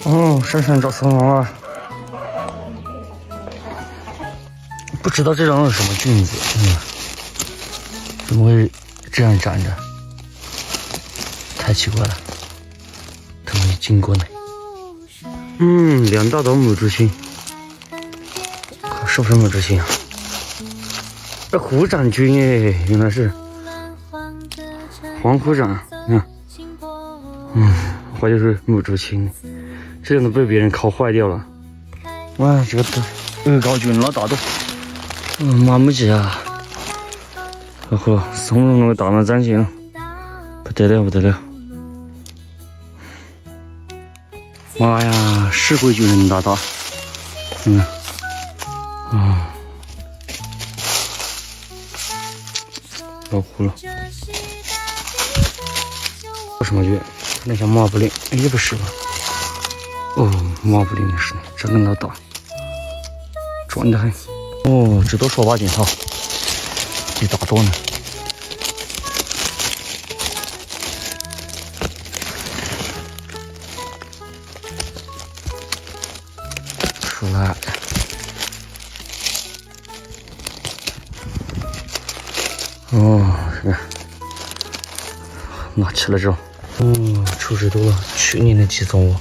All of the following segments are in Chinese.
哦，珊珊找孙王了。不知道这张是什么菌子，怎么会这样长着？太奇怪了，怎么会经过呢？2大朵母猪心，是不是母猪心啊？这虎掌菌哎，原来是黄虎掌，怀疑是母猪心，这样都被别人烤坏掉了。哇，这个鹅膏菌老大朵，麻木鸡啊，松茸那个大脑长形，不得了不得了！妈呀，石灰菌人大，老虎了。什么菌？那像马布林，也不是吧？哦，马布林是长得老大，壮得很。哦，这都说把劲好，一大朵呢。出来。哦，是。拿起来之后，出水多了，去年的集中哦。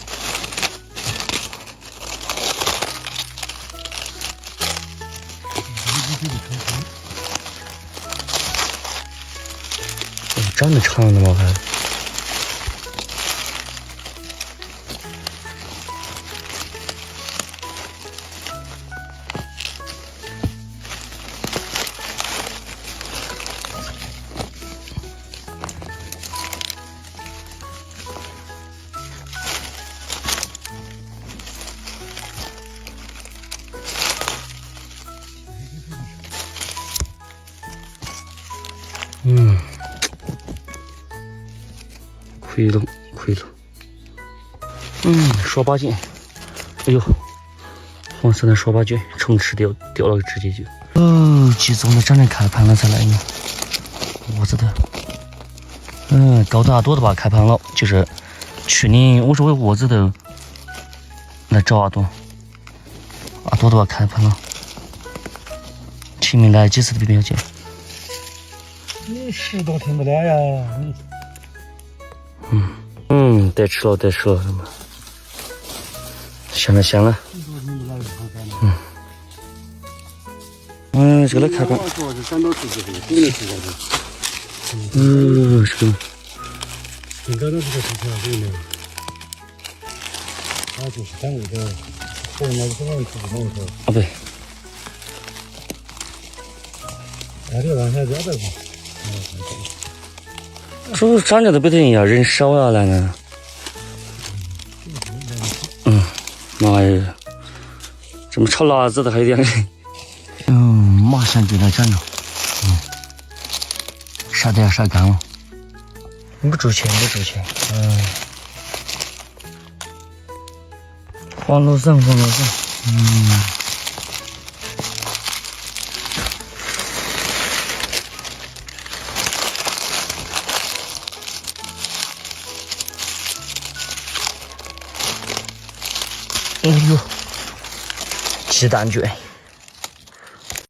长得长的吗？还？亏了。说把菌，哎呦，黄色的说把菌，虫吃掉了直接就。集中的长成开盘了才来呢，我知道。高大多的吧开盘了，就是去年我说为我子的来找阿多的吧开盘了，前面来几次都没有见。你10多听不了呀，你。得吃了，香了。这个来开盘。这个。应该都是个事情对的。它就是单位的，后面是往出弄头。啊对。那得往下加的吧。说长着都不等呀，人少啊来呢。妈呀，这么炒辣子的还有点。马上就来长了。晒得要晒干了。不值钱。黄罗伞。哎呦，鸡蛋卷。